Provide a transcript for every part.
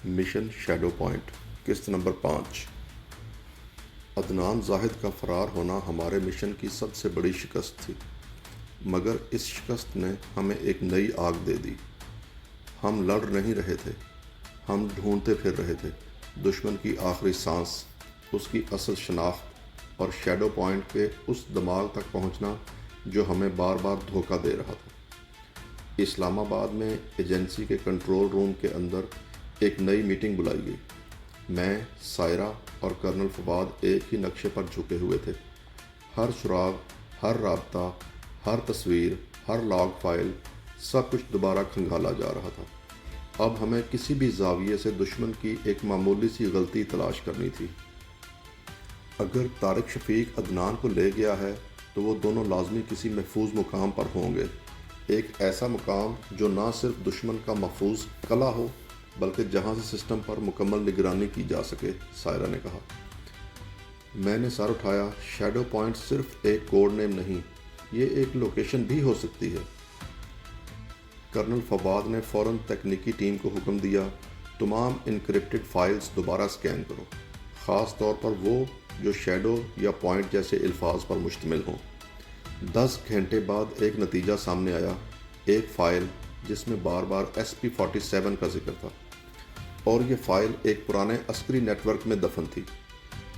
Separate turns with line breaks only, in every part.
Mission shadow point قسط number 5۔ Adnan زاہد کا فرار ہونا ہمارے مشن کی سب سے بڑی شکست تھی، مگر اس شکست نے ہمیں ایک نئی آگ دے دی۔ ہم لڑ نہیں رہے تھے، ہم ڈھونڈتے پھر رہے تھے دشمن کی آخری سانس، اس کی اصل شناخت اور شیڈو پوائنٹ کے اس دماغ تک پہنچنا جو ہمیں بار بار دھوکہ دے رہا تھا۔ اسلام آباد میں ایجنسی کے کنٹرول روم کے اندر ایک نئی میٹنگ بلائی گئی۔ میں، سائرہ اور کرنل فواد ایک ہی نقشے پر جھکے ہوئے تھے۔ ہر سراغ، ہر رابطہ، ہر تصویر، ہر لاگ فائل، سب کچھ دوبارہ کھنگالا جا رہا تھا۔ اب ہمیں کسی بھی زاویے سے دشمن کی ایک معمولی سی غلطی تلاش کرنی تھی۔ اگر طارق شفیق عدنان کو لے گیا ہے تو وہ دونوں لازمی کسی محفوظ مقام پر ہوں گے، ایک ایسا مقام جو نہ صرف دشمن کا محفوظ قلعہ ہو بلکہ جہاں سے سسٹم پر مکمل نگرانی کی جا سکے، سائرہ نے کہا۔ میں نے سر اٹھایا۔ شیڈو پوائنٹ صرف ایک کوڈ نیم نہیں، یہ ایک لوکیشن بھی ہو سکتی ہے۔ کرنل فواد نے فوراً تکنیکی ٹیم کو حکم دیا، تمام انکرپٹڈ فائلز دوبارہ سکین کرو، خاص طور پر وہ جو شیڈو یا پوائنٹ جیسے الفاظ پر مشتمل ہوں۔ 10 گھنٹے بعد ایک نتیجہ سامنے آیا، ایک فائل جس میں بار بار SP-47 کا ذکر تھا، اور یہ فائل ایک پرانے عسکری نیٹ ورک میں دفن تھی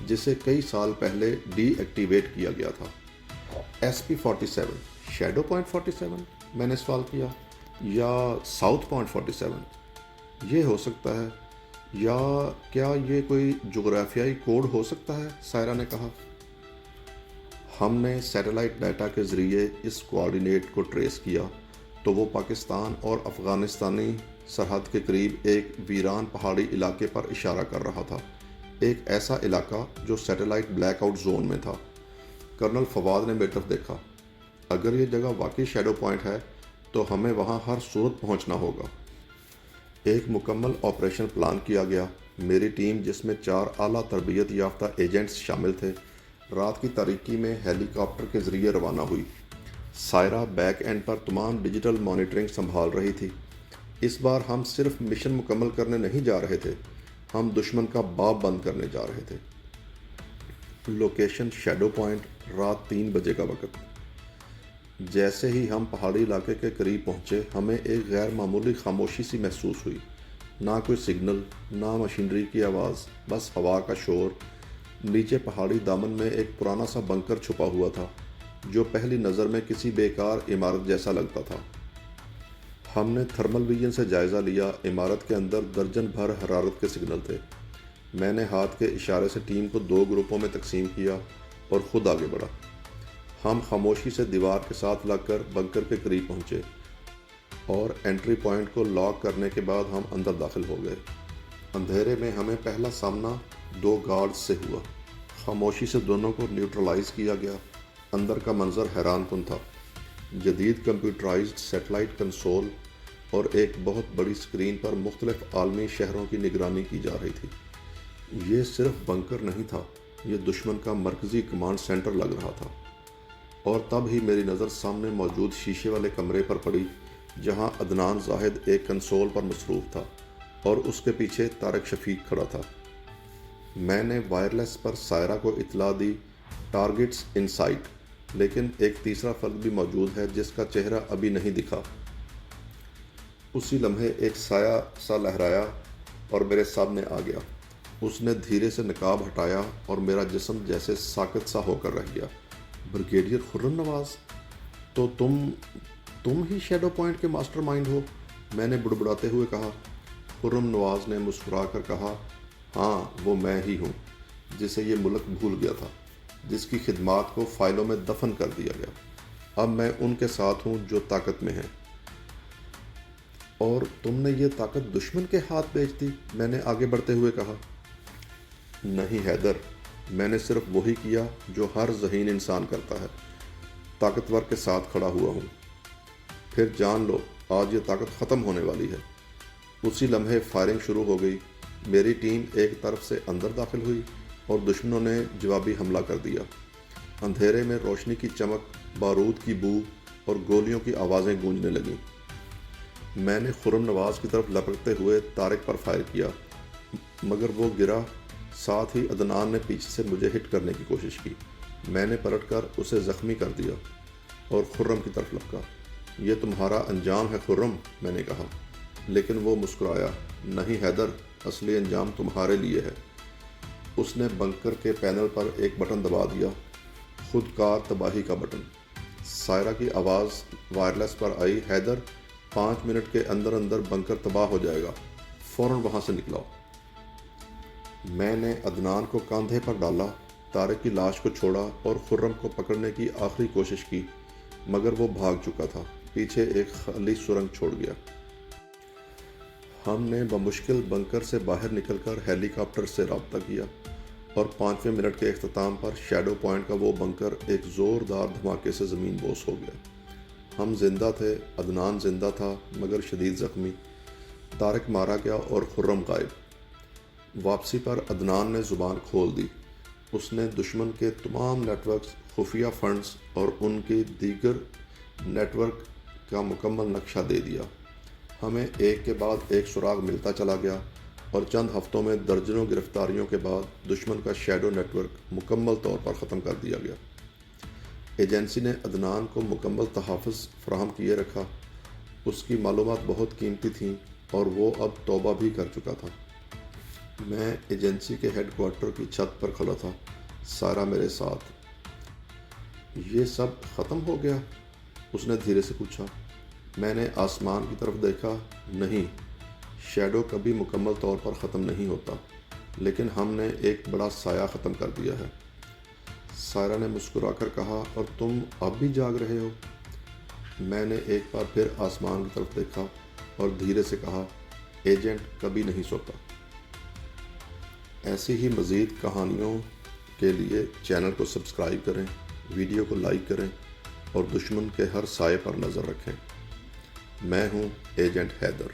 جسے کئی سال پہلے ڈی ایکٹیویٹ کیا گیا تھا۔ SP-47 shadow point 47؟ میں نے سوال کیا۔ یا ساؤتھ پوائنٹ 47 یہ ہو سکتا ہے، یا کیا یہ کوئی جغرافیائی کوڈ ہو سکتا ہے، سائرہ نے کہا۔ ہم نے سیٹلائٹ ڈیٹا کے ذریعے اس کوآرڈینیٹ کو ٹریس کیا تو وہ پاکستان اور افغانستانی سرحد کے قریب ایک ویران پہاڑی علاقے پر اشارہ کر رہا تھا، ایک ایسا علاقہ جو سیٹلائٹ بلیک آؤٹ زون میں تھا۔ کرنل فواد نے میری طرف دیکھا۔ اگر یہ جگہ واقعی شیڈو پوائنٹ ہے تو ہمیں وہاں ہر صورت پہنچنا ہوگا۔ ایک مکمل آپریشن پلان کیا گیا۔ میری ٹیم، جس میں 4 اعلیٰ تربیت یافتہ ایجنٹس شامل تھے، رات کی تاریکی میں ہیلی کاپٹر کے ذریعے روانہ ہوئی۔ سائرہ بیک اینڈ پر تمام ڈیجیٹل مانیٹرنگ سنبھال رہی تھی۔ اس بار ہم صرف مشن مکمل کرنے نہیں جا رہے تھے، ہم دشمن کا باب بند کرنے جا رہے تھے۔ لوکیشن شیڈو پوائنٹ، رات 3 بجے کا وقت۔ جیسے ہی ہم پہاڑی علاقے کے قریب پہنچے، ہمیں ایک غیر معمولی خاموشی سی محسوس ہوئی۔ نہ کوئی سگنل، نہ مشینری کی آواز، بس ہوا کا شور۔ نیچے پہاڑی دامن میں ایک پرانا سا بنکر چھپا ہوا تھا جو پہلی نظر میں کسی بیکار عمارت جیسا لگتا تھا۔ ہم نے تھرمل ویژن سے جائزہ لیا۔ عمارت کے اندر درجن بھر حرارت کے سگنل تھے۔ میں نے ہاتھ کے اشارے سے ٹیم کو 2 گروپوں میں تقسیم کیا اور خود آگے بڑھا۔ ہم خاموشی سے دیوار کے ساتھ لگ کر بنکر کے قریب پہنچے اور انٹری پوائنٹ کو لاک کرنے کے بعد ہم اندر داخل ہو گئے۔ اندھیرے میں ہمیں پہلا سامنا 2 گارڈز سے ہوا۔ خاموشی سے دونوں کو نیوٹرلائز کیا گیا۔ اندر کا منظر حیران کن تھا۔ جدید کمپیوٹرائزڈ سیٹلائٹ کنسول اور ایک بہت بڑی اسکرین پر مختلف عالمی شہروں کی نگرانی کی جا رہی تھی۔ یہ صرف بنکر نہیں تھا، یہ دشمن کا مرکزی کمانڈ سینٹر لگ رہا تھا۔ اور تب ہی میری نظر سامنے موجود شیشے والے کمرے پر پڑی جہاں عدنان زاہد ایک کنسول پر مصروف تھا اور اس کے پیچھے طارق شفیق کھڑا تھا۔ میں نے وائرلیس پر سائرہ کو اطلاع دی، ٹارگٹس ان سائٹ، لیکن ایک تیسرا فرد بھی موجود ہے جس کا چہرہ ابھی نہیں دکھا۔ اسی لمحے ایک سایہ سا لہرایا اور میرے سامنے آ گیا۔ اس نے دھیرے سے نقاب ہٹایا اور میرا جسم جیسے ساکت سا ہو کر رہ گیا۔ بریگیڈیئر خرم نواز، تو تم ہی شیڈو پوائنٹ کے ماسٹر مائنڈ ہو، میں نے بڑبڑاتے ہوئے کہا۔ خرم نواز نے مسکرا کر کہا، ہاں، وہ میں ہی ہوں جسے یہ ملک بھول گیا تھا، جس کی خدمات کو فائلوں میں دفن کر دیا گیا۔ اب میں ان کے ساتھ ہوں جو طاقت میں ہیں۔ اور تم نے یہ طاقت دشمن کے ہاتھ بیچ دی، میں نے آگے بڑھتے ہوئے کہا۔ نہیں حیدر، میں نے صرف وہی کیا جو ہر ذہین انسان کرتا ہے، طاقتور کے ساتھ کھڑا ہوا ہوں۔ پھر جان لو، آج یہ طاقت ختم ہونے والی ہے۔ اسی لمحے فائرنگ شروع ہو گئی۔ میری ٹیم ایک طرف سے اندر داخل ہوئی اور دشمنوں نے جوابی حملہ کر دیا۔ اندھیرے میں روشنی کی چمک، بارود کی بو اور گولیوں کی آوازیں گونجنے لگیں۔ میں نے خرم نواز کی طرف لپکتے ہوئے طارق پر فائر کیا۔ مگر وہ گرا۔ ساتھ ہی عدنان نے پیچھے سے مجھے ہٹ کرنے کی کوشش کی۔ میں نے پلٹ کر اسے زخمی کر دیا اور خرم کی طرف لپکا۔ یہ تمہارا انجام ہے خرم، میں نے کہا، لیکن وہ مسکرایا۔ نہیں حیدر، اصلی انجام تمہارے لیے ہے۔ اس نے بنکر کے پینل پر ایک بٹن دبا دیا، خود کار تباہی کا بٹن۔ سائرہ کی آواز وائرلیس پر آئی، حیدر 5 منٹ کے اندر اندر بنکر تباہ ہو جائے گا، فوراً وہاں سے نکلاؤ۔ میں نے عدنان کو کاندھے پر ڈالا، طارق کی لاش کو چھوڑا اور خرم کو پکڑنے کی آخری کوشش کی، مگر وہ بھاگ چکا تھا، پیچھے ایک خالی سرنگ چھوڑ گیا۔ ہم نے بمشکل بنکر سے باہر نکل کر ہیلی کاپٹر سے رابطہ کیا اور 5ویں منٹ کے اختتام پر شیڈو پوائنٹ کا وہ بنکر ایک زوردار دھماکے سے زمین بوس ہو گیا۔ ہم زندہ تھے، عدنان زندہ تھا مگر شدید زخمی، طارق مارا گیا اور خرم غائب۔ واپسی پر عدنان نے زبان کھول دی۔ اس نے دشمن کے تمام نیٹ ورکس، خفیہ فنڈز اور ان کے دیگر نیٹ ورک کا مکمل نقشہ دے دیا۔ ہمیں ایک کے بعد ایک سراغ ملتا چلا گیا اور چند ہفتوں میں درجنوں گرفتاریوں کے بعد دشمن کا شیڈو نیٹ ورک مکمل طور پر ختم کر دیا گیا۔ ایجنسی نے عدنان کو مکمل تحفظ فراہم کیے رکھا۔ اس کی معلومات بہت قیمتی تھیں اور وہ اب توبہ بھی کر چکا تھا۔ میں ایجنسی کے ہیڈ کوارٹر کی چھت پر کھڑا تھا، سارہ میرے ساتھ۔ یہ سب ختم ہو گیا؟ اس نے دھیرے سے پوچھا۔ میں نے آسمان کی طرف دیکھا۔ نہیں، شیڈو کبھی مکمل طور پر ختم نہیں ہوتا، لیکن ہم نے ایک بڑا سایہ ختم کر دیا ہے۔ سائرہ نے مسکرا کر کہا، اور تم اب بھی جاگ رہے ہو؟ میں نے ایک بار پھر آسمان کی طرف دیکھا اور دھیرے سے کہا، ایجنٹ کبھی نہیں سوتا۔ ایسی ہی مزید کہانیوں کے لیے چینل کو سبسکرائب کریں، ویڈیو کو لائک کریں اور دشمن کے ہر سائے پر نظر رکھیں۔ میں ہوں ایجنٹ حیدر۔